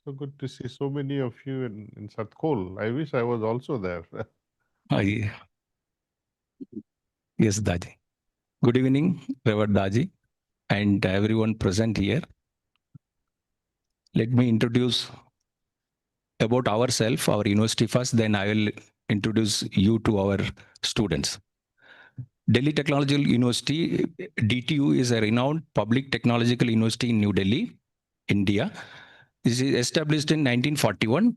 So good to see so many of you in Satkhol. I wish I was also there. Ye- Yes, Daji. Good evening, Reverend Daji, and everyone present here. Let me introduce about ourselves, our university first, then I will introduce you to our students. Delhi Technological University, DTU, is a renowned public technological university in New Delhi, India. It is established in 1941,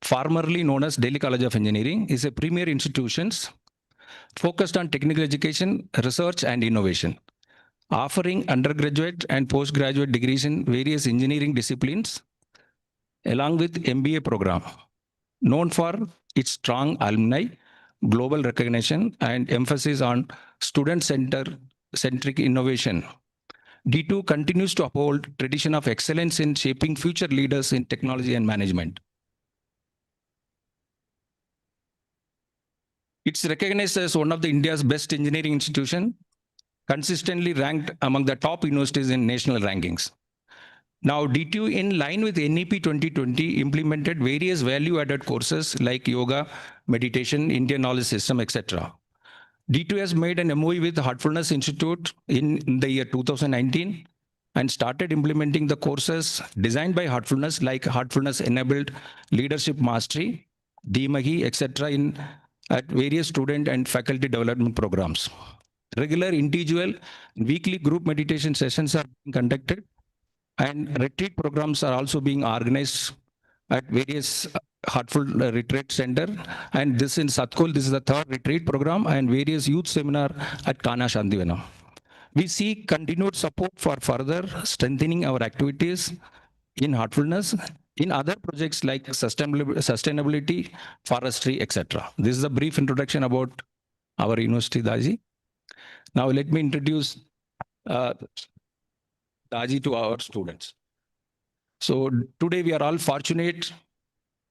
formerly known as Delhi College of Engineering, is a premier institution focused on technical education, research, and innovation, offering undergraduate and postgraduate degrees in various engineering disciplines, along with MBA program, known for its strong alumni, global recognition, and emphasis on student-centric innovation. D2 continues to uphold tradition of excellence in shaping future leaders in technology and management. It's recognized as one of the India's best engineering institution, consistently ranked among the top universities in national rankings. Now, DTU, in line with NEP 2020, implemented various value-added courses like yoga, meditation, Indian knowledge system, etc. D2 has made an MOU with Heartfulness Institute in the year 2019 and started implementing the courses designed by Heartfulness, like Heartfulness Enabled Leadership Mastery, DMAHI, etc., in at various student and faculty development programs. Regular individual and weekly group meditation sessions are being conducted, and retreat programs are also being organized at various Heartful Retreat Center. And this in Satkhol, this is the third retreat program, and various youth seminar at Kana Shantivanam. We seek continued support for further strengthening our activities in Heartfulness in other projects like sustainability, forestry, etc. This is a brief introduction about our university, Daji. Now let me introduce Daaji to our students. So today we are all fortunate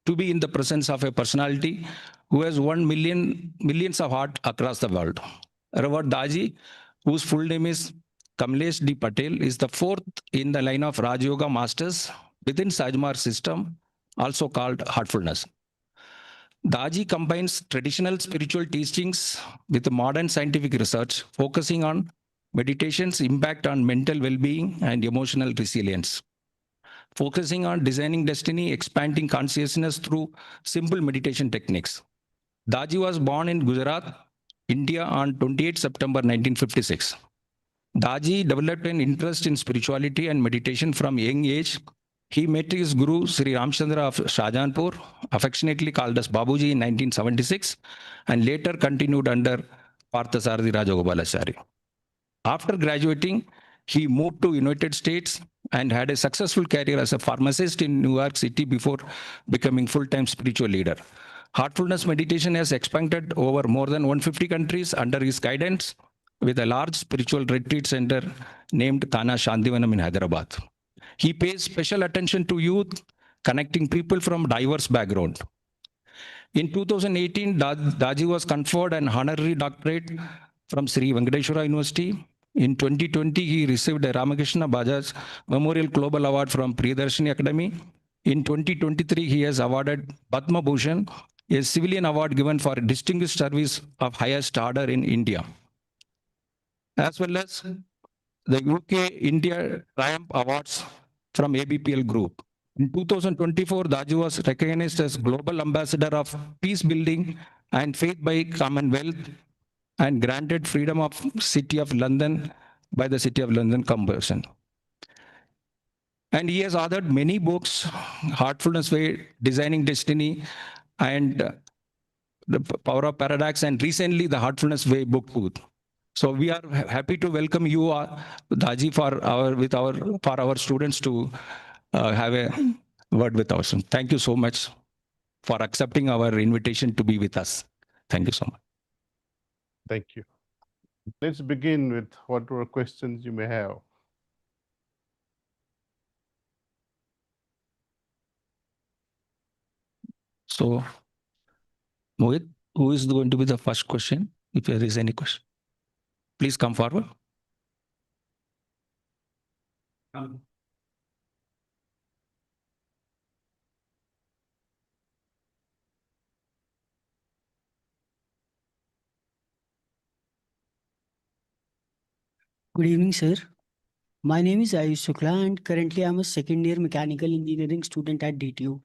to be in the presence of a personality who has won millions of hearts across the world. Reverend Daaji, whose full name is Kamlesh D. Patel, is the fourth in the line of Raj Yoga Masters within Sajmar system, also called Heartfulness. Daaji combines traditional spiritual teachings with modern scientific research, focusing on meditation's impact on mental well-being and emotional resilience, focusing on designing destiny, expanding consciousness through simple meditation techniques. Daaji was born in Gujarat, India on 28 September 1956. Daaji developed an interest in spirituality and meditation from young age. He met his guru Sri Ramchandra of Shahjahanpur, affectionately called as Babuji, in 1976, and later continued under Parthasarathi Rajagopalachari. After graduating, he moved to United States and had a successful career as a pharmacist in New York City before becoming full-time spiritual leader. Heartfulness meditation has expanded over more than 150 countries under his guidance, with a large spiritual retreat center named Kana Shantivanam in Hyderabad. He pays special attention to youth, connecting people from diverse backgrounds. In 2018, Daaji was conferred an honorary doctorate from Sri Venkateshwara University. In 2020, he received a Ramakrishna Bajaj Memorial Global Award from Priyadarshini Academy. In 2023, he has awarded Padma Bhushan, a civilian award given for distinguished service of highest order in India, as well as the UK India Triumph Awards from ABPL Group. In 2024, Daaji was recognized as Global Ambassador of Peace Building and Faith by Commonwealth and granted Freedom of City of London by the City of London Convention. And he has authored many books, Heartfulness Way, Designing Destiny, and The Power of Paradox, and recently the Heartfulness Way book too. So we are happy to welcome you, Daaji, for our students to have a word with us. Thank you so much for accepting our invitation to be with us. Thank you so much. Thank you. Let's begin with whatever questions you may have. So, Mohit, who is going to be the first question? If there is any question, please come forward. Good evening, sir. My name is Ayush Shukla, and currently I'm a second year mechanical engineering student at DTU.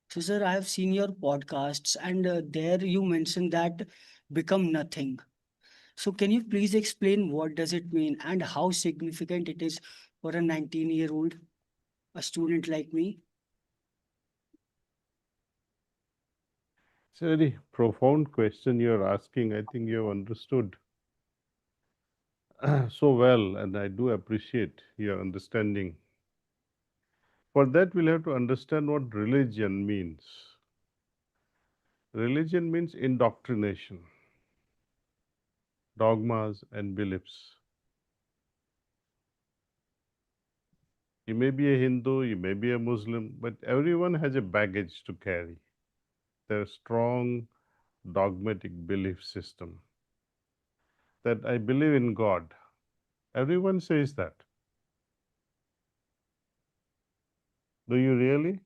So, sir, I have seen your podcasts, and there you mentioned that become nothing. So, can you please explain what does it mean and how significant it is for a 19-year-old, a student like me? It's a very profound question you're asking. I think you have understood so well, and I do appreciate your understanding. For that, we'll have to understand what religion means. Religion means indoctrination, dogmas, and beliefs. You may be a Hindu, you may be a Muslim, but everyone has a baggage to carry. Their strong dogmatic belief system that I believe in God. Everyone says that. Do you really?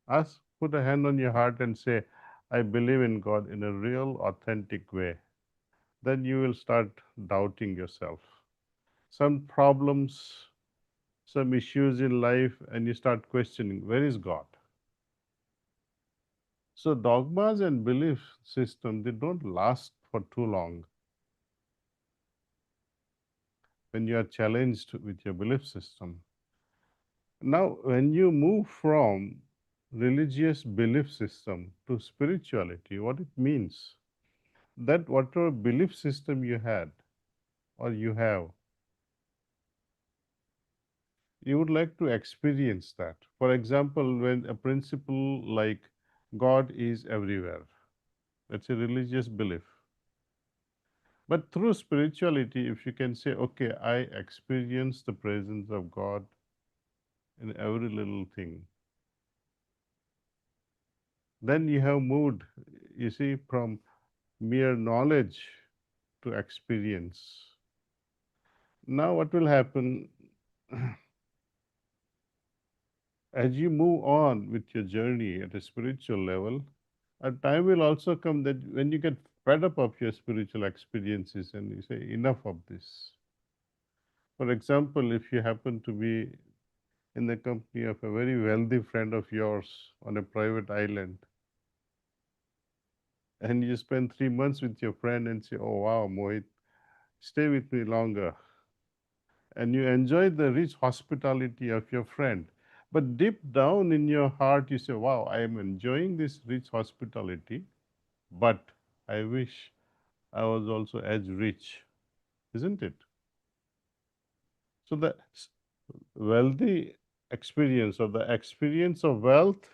Ask, put a hand on your heart and say, I believe in God in a real, authentic way. Then you will start doubting yourself. Some problems, some issues in life, and you start questioning, where is God? So dogmas and belief system, they don't last for too long. When you are challenged with your belief system. Now, when you move from religious belief system to spirituality, what it means that whatever belief system you had or you have, you would like to experience that. For example, when a principle like God is everywhere, that's a religious belief. But through spirituality, if you can say, okay, I experience the presence of God in every little thing, then you have moved, you see, from mere knowledge to experience. Now, what will happen as you move on with your journey at a spiritual level? A time will also come that when you get fed up of your spiritual experiences and you say, enough of this. For example, if you happen to be in the company of a very wealthy friend of yours on a private island, and you spend 3 months with your friend and say, oh wow, Mohit, stay with me longer. And you enjoy the rich hospitality of your friend. But deep down in your heart, you say, wow, I am enjoying this rich hospitality, but I wish I was also as rich, isn't it? So the wealthy experience or the experience of wealth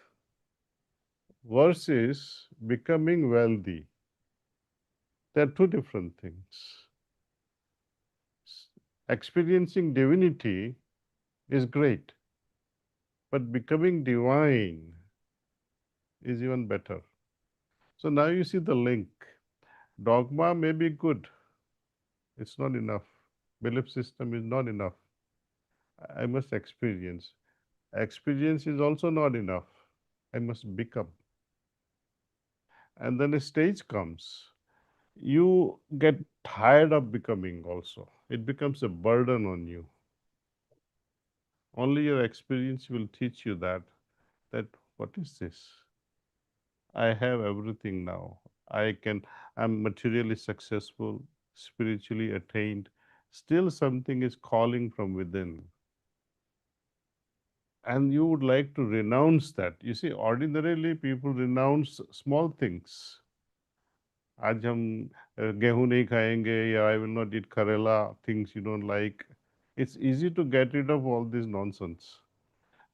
versus becoming wealthy, they're two different things. Experiencing divinity is great, but becoming divine is even better. So now you see the link. Dogma may be good, it's not enough. Belief system is not enough. I must experience. Experience is also not enough. I must become. And then a stage comes. You get tired of becoming also. It becomes a burden on you. Only your experience will teach you that what is this? I have everything now. I'm materially successful, spiritually attained. Still something is calling from within. And you would like to renounce that. You see, ordinarily people renounce small things. आज हम गेहूं नहीं खाएंगे या I will not eat karela, things you don't like. It's easy to get rid of all this nonsense.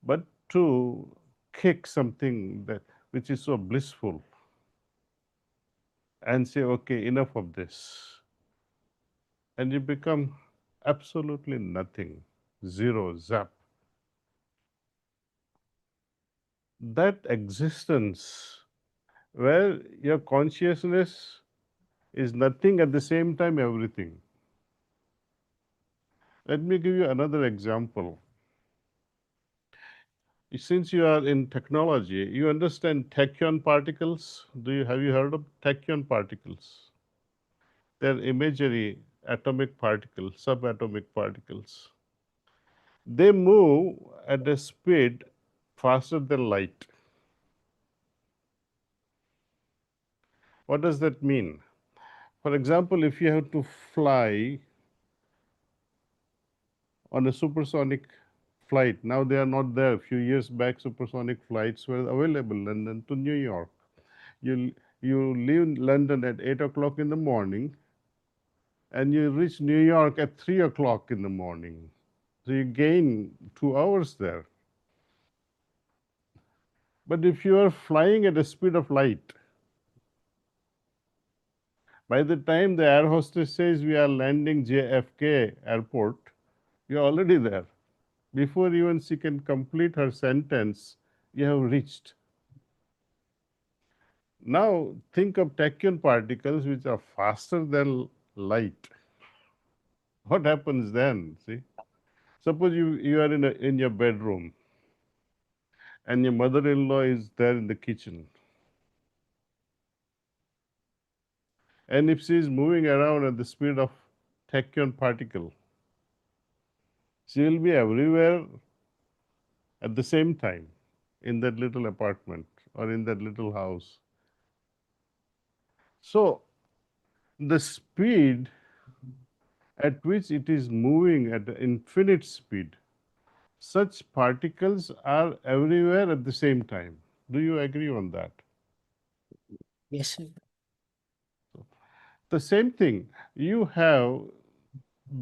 But to kick something that which is so blissful and say, okay, enough of this. And you become absolutely nothing, zero, zap. That existence where your consciousness is nothing at the same time everything. Let me give you another example. Since you are in technology, you understand tachyon particles. Have you heard of tachyon particles? Their imagery atomic particles, subatomic particles. They move at a speed faster than light. What does that mean? For example, if you have to fly on a supersonic flight, now they are not there. A few years back, supersonic flights were available, London to New York. You leave London at 8 o'clock in the morning and you reach New York at 3 o'clock in the morning. So you gain 2 hours there. But if you are flying at the speed of light, by the time the air hostess says we are landing JFK airport, you're already there. Before even she can complete her sentence, you have reached. Now think of tachyon particles which are faster than light. What happens then? See, suppose you are in your bedroom and your mother-in-law is there in the kitchen. And if she is moving around at the speed of tachyon particle, she will be everywhere at the same time in that little apartment or in that little house. So the speed at which it is moving at infinite speed, such particles are everywhere at the same time. Do you agree on that? Yes, sir. The same thing, you have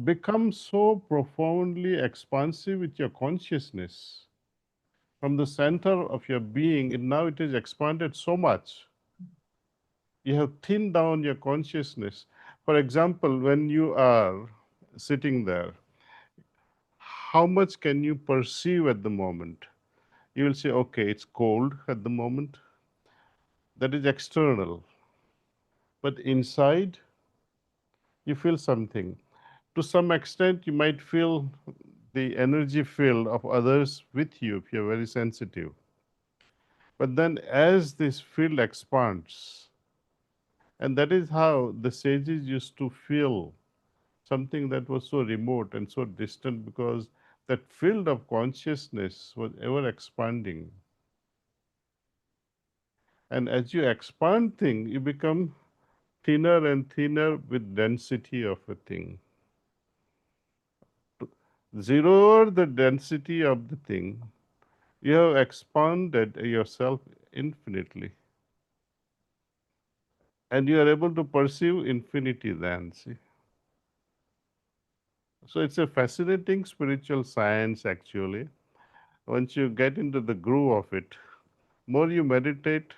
become so profoundly expansive with your consciousness from the center of your being, and now it is expanded so much. You have thinned down your consciousness. For example, when you are sitting there, how much can you perceive at the moment? You will say, okay, it's cold at the moment. That is external. But inside, you feel something. To some extent, you might feel the energy field of others with you if you're very sensitive. But then as this field expands, and that is how the sages used to feel something that was so remote and so distant, because that field of consciousness was ever expanding. And as you expand things, you become thinner and thinner with density of a thing. To zero the density of the thing, you have expanded yourself infinitely. And you are able to perceive infinity then, see. So it's a fascinating spiritual science actually. Once you get into the groove of it, more you meditate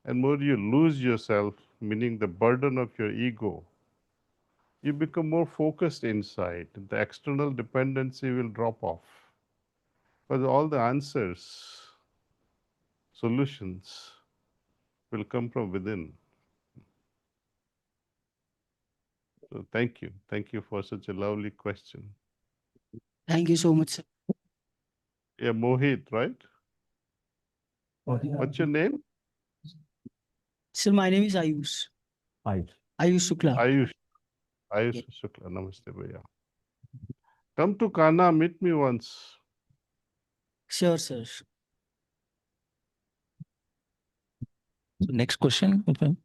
and more you lose yourself, meaning the burden of your ego, you become more focused inside. The external dependency will drop off. But all the answers, solutions will come from within. So thank you. Thank you for such a lovely question. Thank you so much, sir. Yeah, Mohit, right? What's your name? Sir, my name is Ayush. Ayush Shukla. Ayush. Yeah. Ayush Shukla. Namaste, Bhaiya. Come to Kana, meet me once. Sure, sir. So next question. Okay.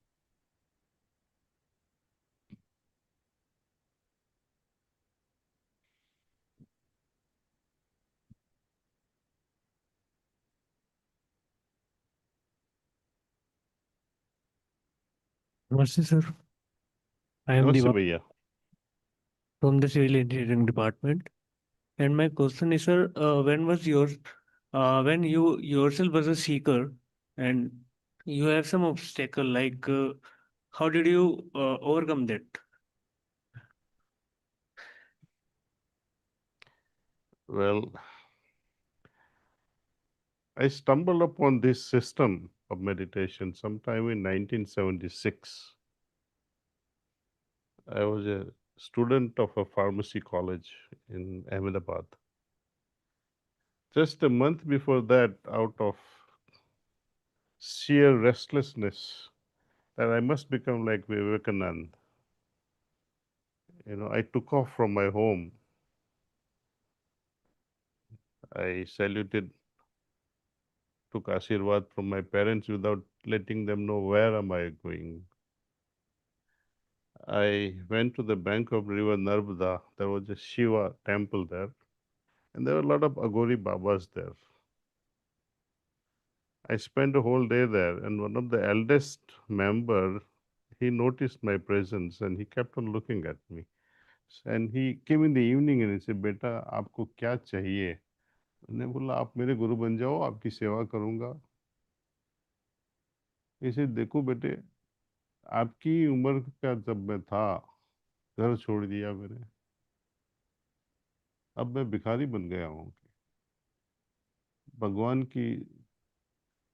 Namaste, sir. I am Namaste, Diva Bhaiya. from the Civil Engineering Department. And my question is, sir, when you yourself was a seeker and you have some obstacle, like how did you overcome that? Well, I stumbled upon this system of meditation sometime in 1976. I was a student of a pharmacy college in Ahmedabad. Just a month before that, out of sheer restlessness, that I must become like Vivekanand I took off from my home. I saluted, took Ashirwad from my parents without letting them know where am I going. I went to the bank of river Narmada. There was a Shiva temple there, and there were a lot of Agori Babas there. I spent a whole day there, and one of the eldest member, he noticed my presence and he kept on looking at me. And he came in the evening and he said, "बेटा आपको क्या चाहिए?" मैंने बोला, "आप मेरे गुरु बन जाओ, आपकी सेवा करूंगा." इसे देखो बेटे, आपकी उम्र का जब मैं था, घर छोड़ दिया मैंने, अब मैं भिखारी बन गया हूँ। भगवान की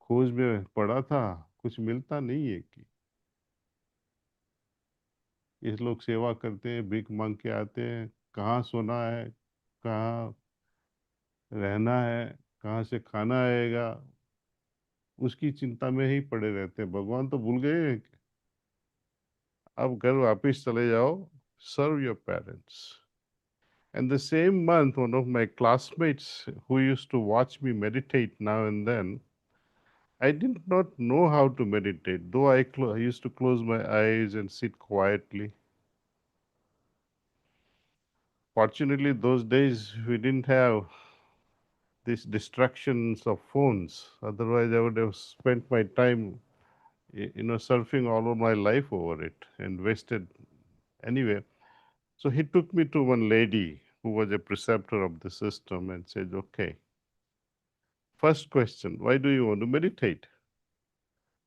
खोज में पड़ा था, कुछ मिलता नहीं है कि इस लोग सेवा करते हैं, भीख मांग के आते हैं, कहाँ सोना है, कहाँ रहना है, कहाँ से खाना आएगा, उसकी चिंता में ही पड़े रहते हैं। भगवान तो भूल गए हैं। अब घर वापस चले जाओ, serve your parents. And the same month, one of my classmates who used to watch me meditate now and then, I did not know how to meditate, though I used to close my eyes and sit quietly. Fortunately, those days we didn't have these distractions of phones. Otherwise, I would have spent my time, surfing all of my life over it and wasted anyway. So he took me to one lady who was a preceptor of the system and said, "Okay, first question, why do you want to meditate?"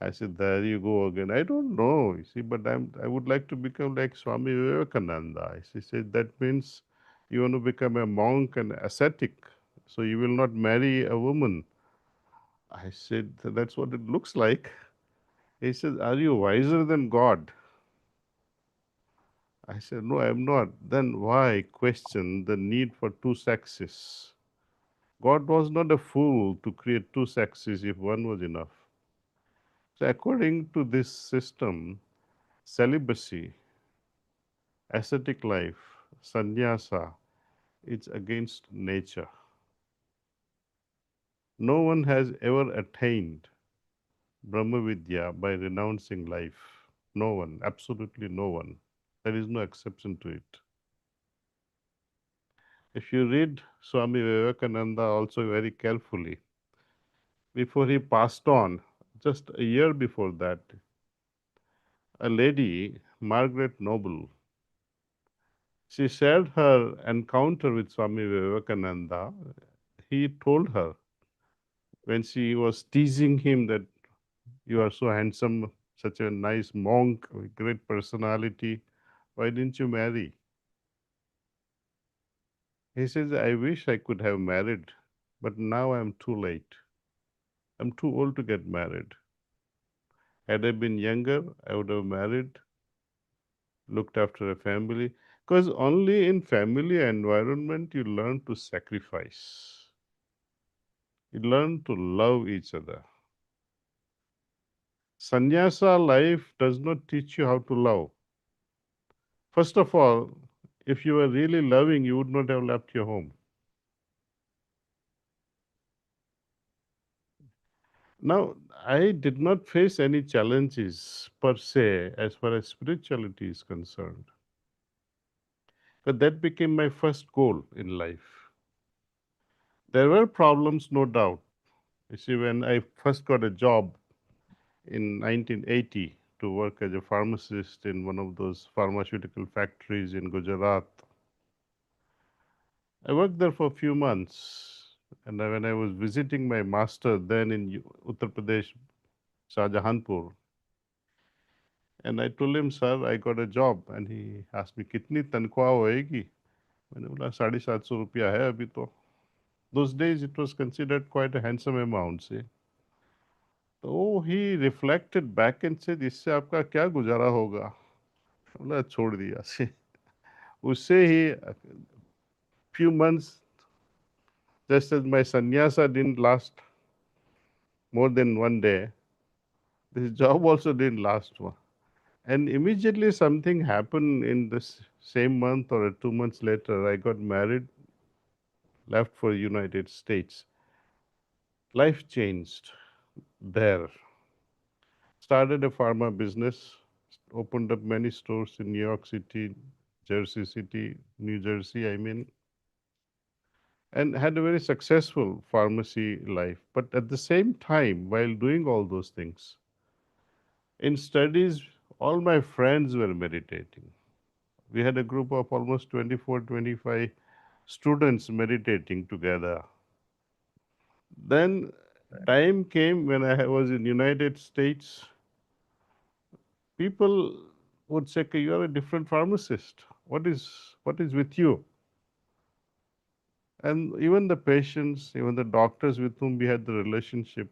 I said, "There you go again. I don't know, you see, but I would like to become like Swami Vivekananda." She said, "That means you want to become a monk and ascetic, so you will not marry a woman." I said, "That's what it looks like." He said, "Are you wiser than God?" I said, "No, I'm not." "Then why question the need for two sexes? God was not a fool to create two sexes if one was enough." So according to this system, celibacy, ascetic life, sannyasa, it's against nature. No one has ever attained Brahma Vidya by renouncing life. No one, absolutely no one. There is no exception to it. If you read Swami Vivekananda also very carefully, before he passed on, just a year before that, a lady, Margaret Noble, she shared her encounter with Swami Vivekananda. He told her when she was teasing him that you are so handsome, such a nice monk, with great personality, why didn't you marry? He says, "I wish I could have married, but now I'm too late. I'm too old to get married. Had I been younger, I would have married, looked after a family." Because only in family environment you learn to sacrifice. You learn to love each other. Sannyasa life does not teach you how to love. First of all, if you were really loving, you would not have left your home. Now, I did not face any challenges per se as far as spirituality is concerned. But that became my first goal in life. There were problems, no doubt. You see, when I first got a job in 1980 to work as a pharmacist in one of those pharmaceutical factories in Gujarat, I worked there for a few months. And when I was visiting my master then in Uttar Pradesh, Shahjahanpur, and I told him, "Sir, I got a job." And he asked me, "कितनी तनख्वाह होएगी?" मैंने बोला, ₹750 है अभी तो. Those days it was considered quite a handsome amount. See. तो he reflected back and said, "इससे आपका क्या गुजारा होगा?" बोला, छोड़ दिया से. उससे ही few months, just as my sannyasa didn't last more than one day, this job also didn't last one. And immediately something happened in this same month or 2 months later. I got married, left for United States. Life changed there. Started a pharma business, opened up many stores in New York City, Jersey City, New Jersey, I mean, and had a very successful pharmacy life. But at the same time, while doing all those things, in studies, all my friends were meditating. We had a group of almost 24, 25 students meditating together. Then time came when I was in United States, people would say, "Okay, you are a different pharmacist. What is with you?" And even the patients, even the doctors with whom we had the relationship,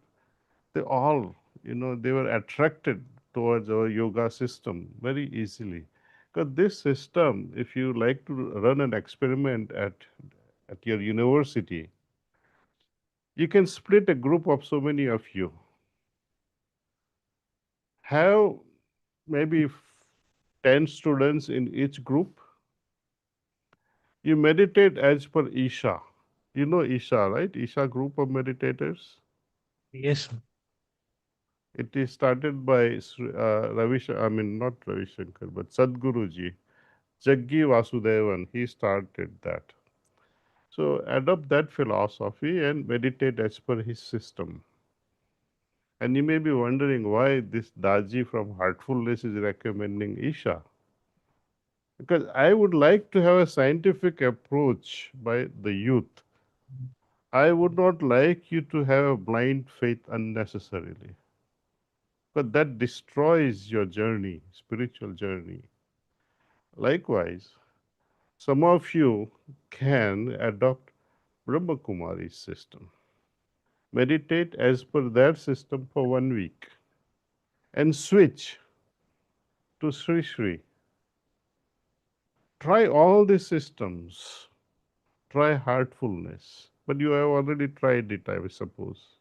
they all, they were attracted towards our yoga system very easily. Because this system, if you like to run an experiment at your university, you can split a group of so many of you. Have maybe 10 students in each group. You meditate as per Isha. You know Isha, right? Isha group of meditators. Yes. It is started by I mean, not Ravi Shankar, but Sadhguruji, Jaggi Vasudevan. He started that. So adopt that philosophy and meditate as per his system. And you may be wondering why this Daaji from Heartfulness is recommending Isha. Because I would like to have a scientific approach by the youth. I would not like you to have a blind faith unnecessarily. But that destroys your journey, spiritual journey. Likewise, some of you can adopt Brahma Kumari's system. Meditate as per their system for 1 week and switch to Sri Sri. Try all the systems. Try heartfulness. But you have already tried it, I suppose.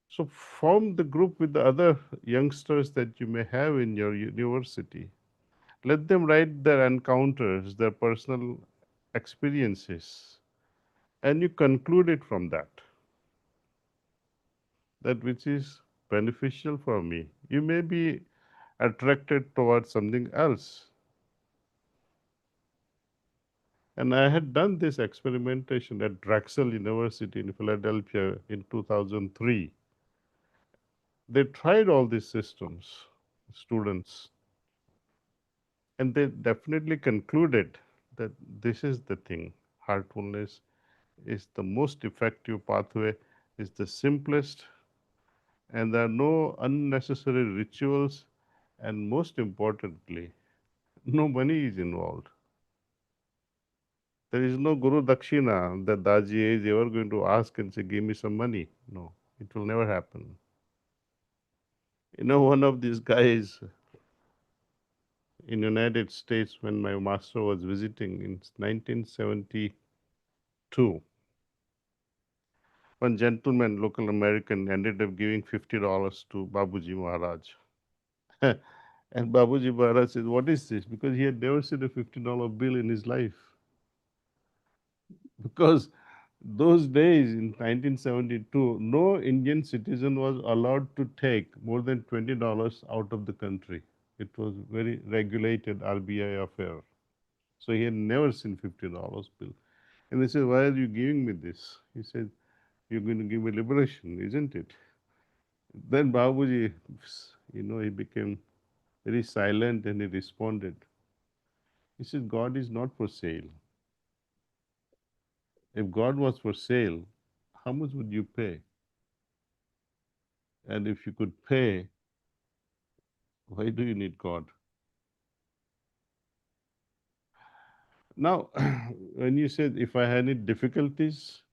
So form the group with the other youngsters that you may have in your university. Let them write their encounters, their personal experiences, and you conclude it from that. That which is beneficial for me. You may be attracted towards something else. And I had done this experimentation at Drexel University in Philadelphia in 2003. They tried all these systems, students, and they definitely concluded that this is the thing. Heartfulness is the most effective pathway, is the simplest, and there are no unnecessary rituals, and most importantly, no money is involved. There is no Guru Dakshina that Daaji is ever going to ask and say, "Give me some money." No, it will never happen. One of these guys in United States when my master was visiting in 1972, one gentleman, local American, ended up giving $50 to Babuji Maharaj. And Babuji Maharaj said, "What is this?" Because he had never seen a $50 bill in his life. Because those days in 1972, no Indian citizen was allowed to take more than $20 out of the country. It was very regulated RBI affair. So he had never seen $50 bill. And they said, "Why are you giving me this?" He said, "You're going to give me liberation, isn't it?" Then Babuji, he became very silent and he responded. He said, "God is not for sale. If God was for sale, how much would you pay? And if you could pay, why do you need God?" Now, when you said, if I had any difficulties,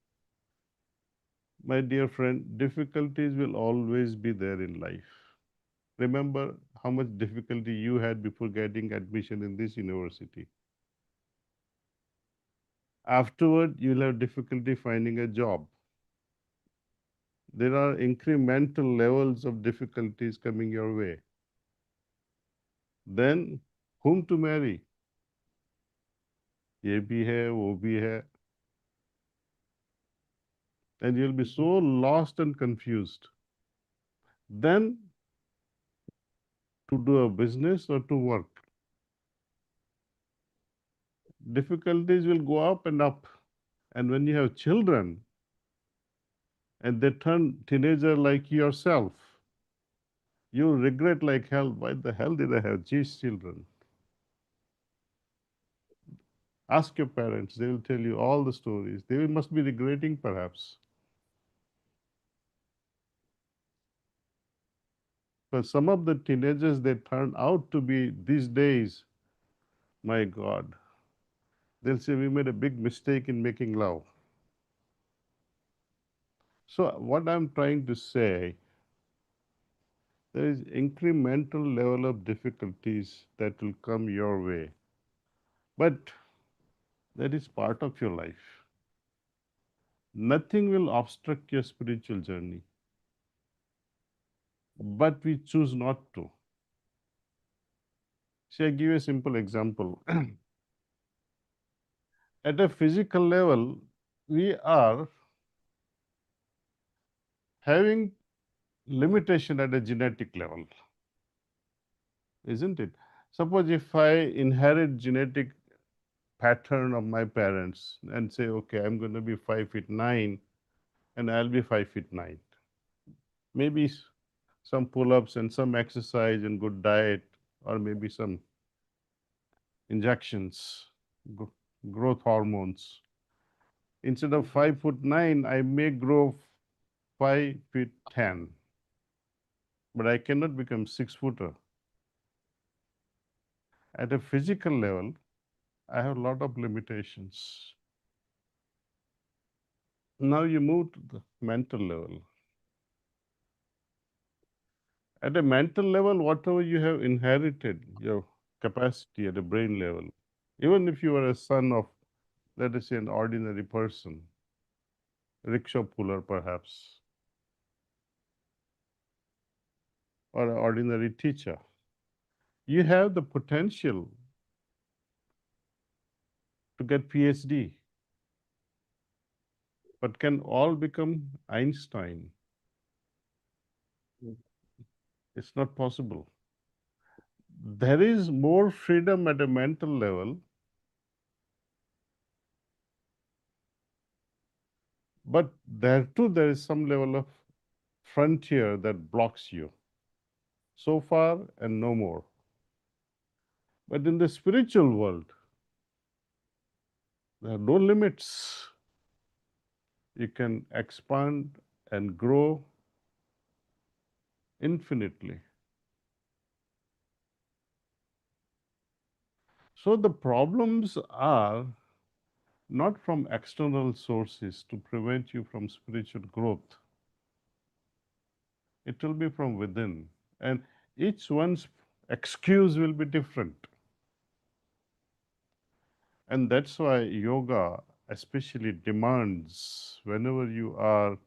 my dear friend, difficulties will always be there in life. Remember how much difficulty you had before getting admission in this university. Afterward, you'll have difficulty finding a job. there are incremental levels of difficulties coming your way. Then, whom to marry? ये भी है, वो भी है. And you'll be so lost and confused. Then, to do a business or to work, difficulties will go up and up. And when you have children and they turn teenager like yourself, you regret like hell. Why the hell did I have these children? Ask your parents, they will tell you all the stories. They must be regretting perhaps. But some of the teenagers, they turn out to be these days, my God, they'll say we made a big mistake in making love. So what I'm trying to say, there is incremental level of difficulties that will come your way. But that is part of your life. Nothing will obstruct your spiritual journey. But we choose not to. See, I give you a simple example. At a physical level, we are having limitation at a genetic level, isn't it? Suppose if I inherit genetic pattern of my parents and say, okay, I'm going to be 5'9" and I'll be 5'9". Maybe some pull-ups and some exercise and good diet, or maybe some injections, growth hormones. Instead of 5'9", I may grow 5'10", but I cannot become 6-footer. At a physical level, I have a lot of limitations. Now you move to the mental level. At a mental level, whatever you have inherited, your capacity at a brain level, even if you are a son of, let us say, an ordinary person, rickshaw puller perhaps, or an ordinary teacher, you have the potential to get PhD, but can all become Einstein? It's not possible. There is more freedom at a mental level, but there too there is some level of frontier that blocks you. So far and no more. But in the spiritual world, there are no limits. You can expand and grow infinitely. So the problems are not from external sources to prevent you from spiritual growth. It will be from within. And each one's excuse will be different. And that's why yoga especially demands, whenever you are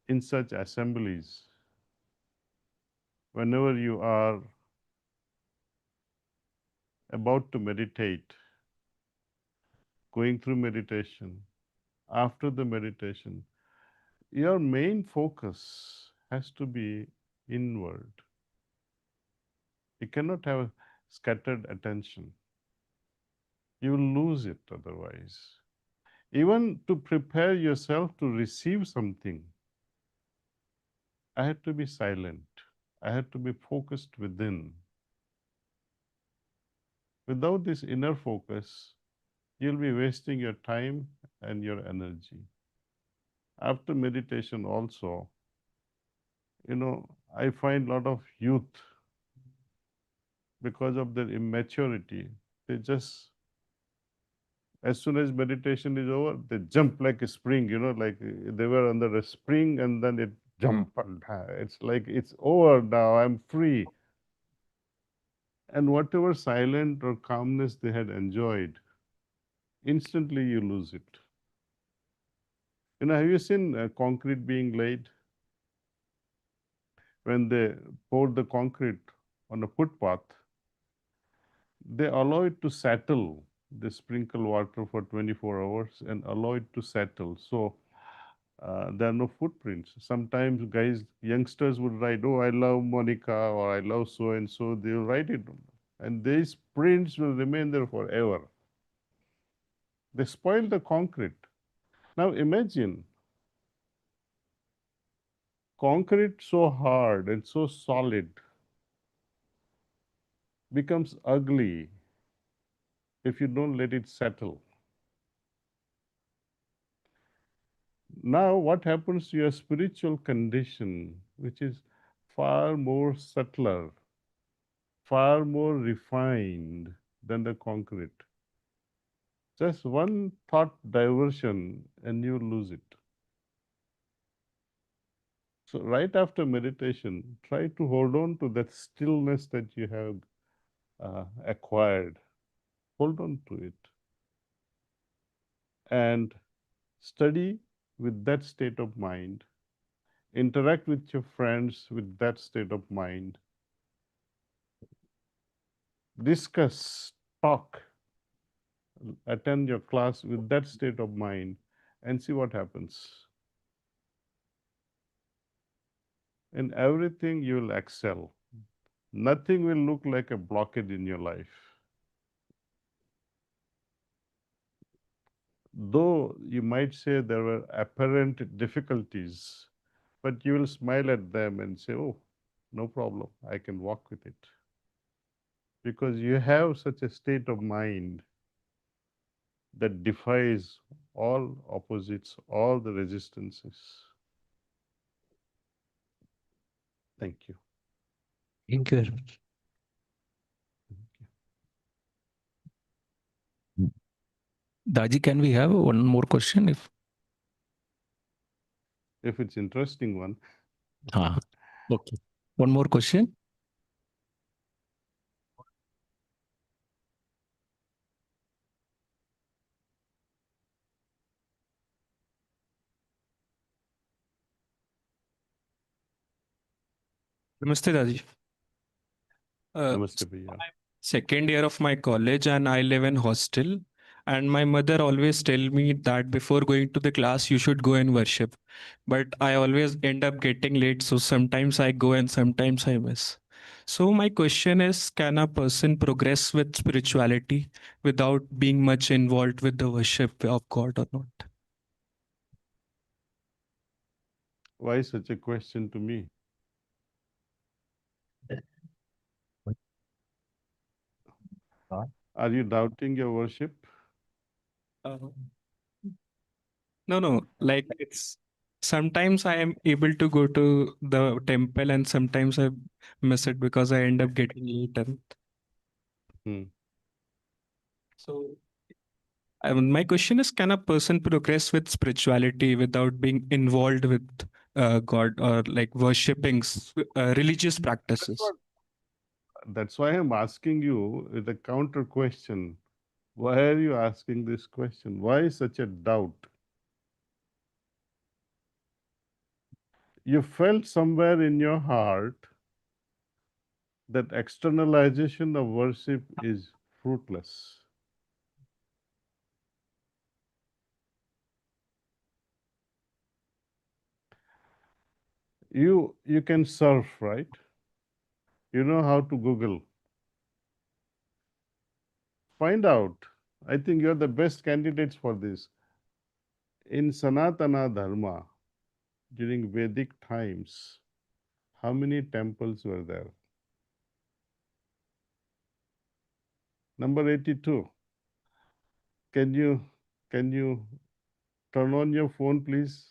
in such assemblies, whenever you are about to meditate, going through meditation, after the meditation, your main focus has to be inward. You cannot have scattered attention. You will lose it otherwise. Even to prepare yourself to receive something, I had to be silent. I had to be focused within. Without this inner focus, you'll be wasting your time and your energy. After meditation also, I find a lot of youth, because of their immaturity, they just, as soon as meditation is over, they jump like a spring, like they were under a spring and then it jump and it's like it's over now, I'm free. And whatever silence or calmness they had enjoyed, instantly you lose it. Have you seen concrete being laid? When they pour the concrete on a footpath, they allow it to settle. They sprinkle water for 24 hours and allow it to settle. So there are no footprints. Sometimes guys, youngsters would write, "Oh, I love Monica," or "I love so and so." They'll write it, and these prints will remain there forever. They spoil the concrete. Now imagine concrete so hard and so solid becomes ugly if you don't let it settle. Now, what happens to your spiritual condition, which is far more subtler, far more refined than the concrete? Just one thought diversion and you lose it. So, right after meditation, try to hold on to that stillness that you have acquired. Hold on to it and study with that state of mind. Interact with your friends with that state of mind. Discuss, talk, attend your class with that state of mind and see what happens. In everything, you will excel. Nothing will look like a blockade in your life. Though you might say there were apparent difficulties, but you will smile at them and say, "Oh, no problem, I can walk with it." Because you have such a state of mind that defies all opposites, all the resistances. Thank you. Thank you very much. Daji, can we have one more question? If it's interesting one. Okay. One more question. Namaste, Daaji. Namaste, Bhaiya. Second year of my college and I live in hostel. And my mother always tell me that before going to the class, you should go and worship. But I always end up getting late. So sometimes I go and sometimes I miss. So my question is, can a person progress with spirituality without being much involved with the worship of God or not? Why such a question to me? Are you doubting your worship? Uh, no, like it's sometimes I am able to go to the temple and sometimes I miss it because I end up getting late. And Hmm. so my question is, can a person progress with spirituality without being involved with God or like worshipping religious practices? That's why I'm asking you with a counter question. Why are you asking this question? Why such a doubt? You felt somewhere in your heart that externalization of worship is fruitless. You can surf, right? You know how to Google. Find out. I think you're the best candidates for this. In Sanatana Dharma, during Vedic times, how many temples were there? Number 82. Can you turn on your phone, please?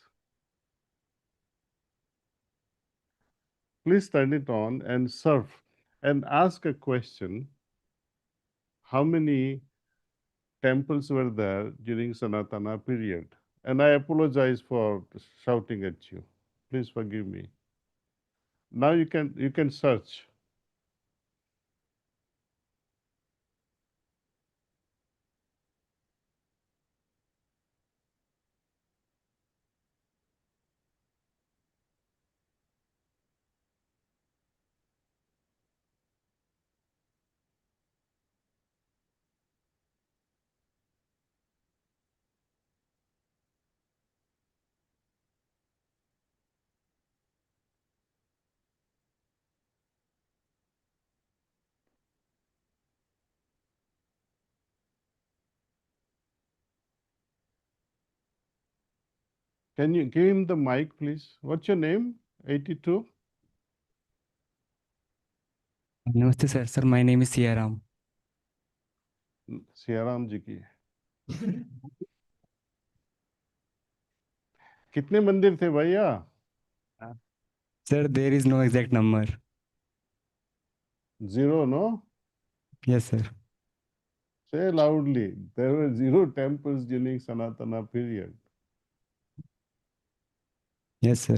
Please turn it on and surf and ask a question. How many temples were there during Sanatana period? And I apologize for shouting at you. Please forgive me. Now you can search. Can you give him the mic, please? What's your name? 82? Namaste, sir. Sir, my name is Siaram. Siyaram जी की कितने मंदिर थे भैया? Sir, there is no exact number. Zero, no? Yes, sir. Say loudly. There were 0 temples during Sanatana period. Yes, sir.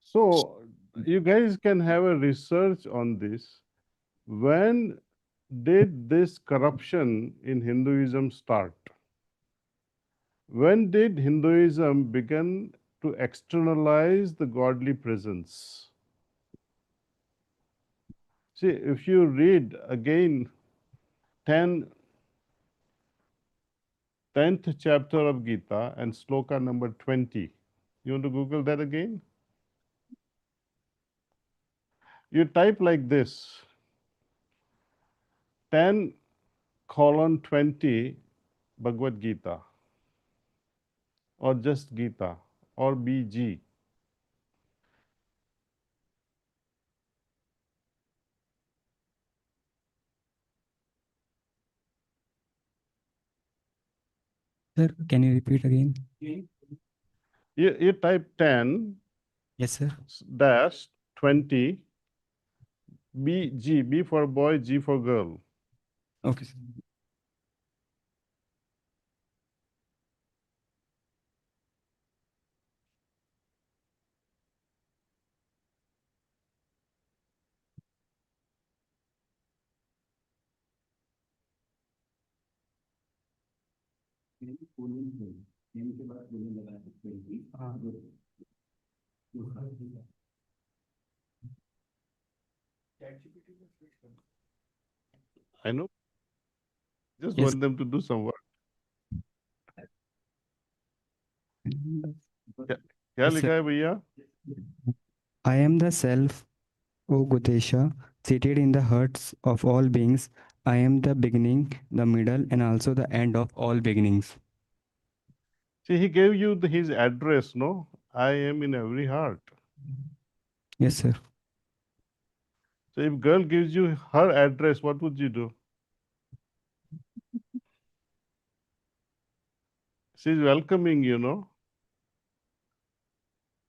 So you guys can have a research on this. When did this corruption in Hinduism start? When did Hinduism begin to externalize the godly presence? See, if you read again 10, 10th chapter of Gita and sloka number 20, you want to Google that again? You type like this, 10:20 Bhagavad Gita, or just Gita, or BG. Sir, can you repeat again? You type 10 Yes, sir. dash 20 BG, B for boy, G for girl. Okay, sir. I know, just Yes. want them to do some work. क्या Yes, लिखा sir. है भैया? I am the self, O Gudesha, seated in the hearts of all beings. I am the beginning, the middle, and also the end of all beginnings. See, he gave you his address, no? I am in every heart. Yes, sir. So if girl gives you her address, what would you do? She's welcoming you, no?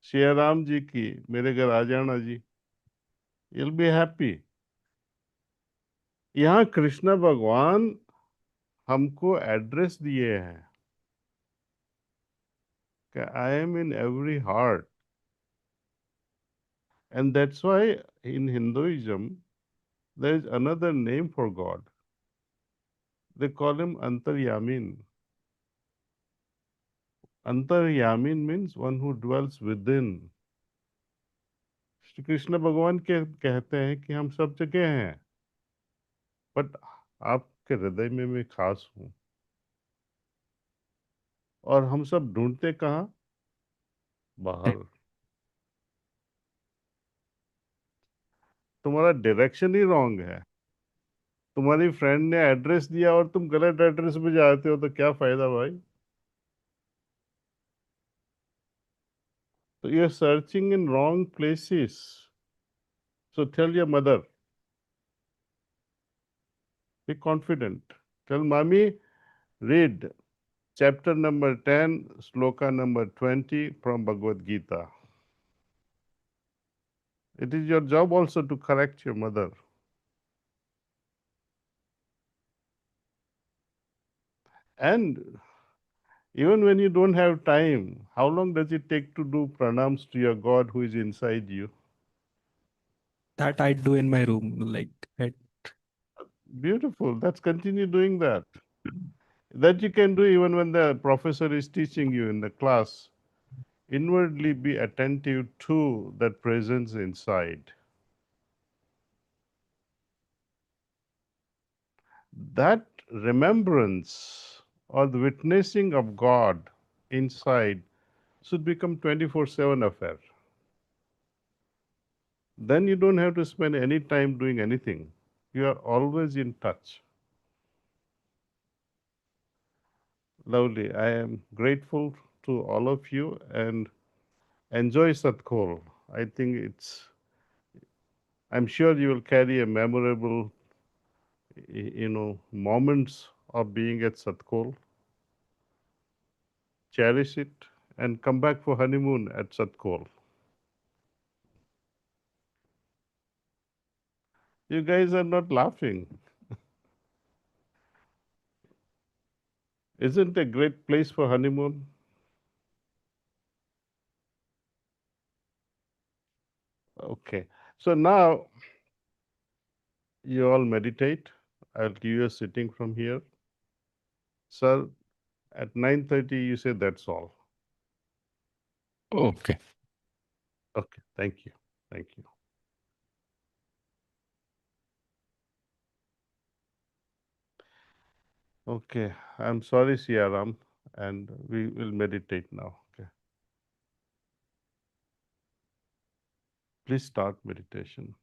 Shri Ram ji की मेरे घर आ जाना जी. You'll be happy. यहाँ कृष्ण भगवान हमको address दिए हैं कि I am in every heart. And that's why in Hinduism, there is another name for God. They call him Antaryamin. Antaryamin means one who dwells within. Shri Krishna भगवान के कहते हैं कि हम सब जगह हैं, बट आपके हृदय में मैं खास हूं. और हम सब ढूंढते कहाँ? बाहर. तुम्हारा डायरेक्शन ही रॉन्ग है. तुम्हारी फ्रेंड ने एड्रेस दिया और तुम गलत एड्रेस पे जाते हो तो क्या फायदा भाई? So you're searching in wrong places. So tell your mother, be confident. Tell mommy, read chapter number 10, sloka number 20 from Bhagavad Gita. It is your job also to correct your mother. And even when you don't have time, how long does it take to do pranams to your God who is inside you? That I do in my room, like at Beautiful. Let's continue doing that. That you can do even when the professor is teaching you in the class. Inwardly be attentive to that presence inside. That remembrance or the witnessing of God inside should become 24/7 affair. Then you don't have to spend any time doing anything. You are always in touch. Lovely. I am grateful to all of you and enjoy Satkhol. I think I'm sure you will carry a memorable, moments of being at Satkhol. Cherish it and come back for honeymoon at Satkhol. You guys are not laughing. Isn't it a great place for honeymoon? Okay. So now you all meditate. I'll give you a sitting from here. Sir, at 9:30 you say that's all. Okay. Okay. Thank you. Thank you. Okay. I'm sorry, Siaram, and we will meditate now. Okay. Please start meditation.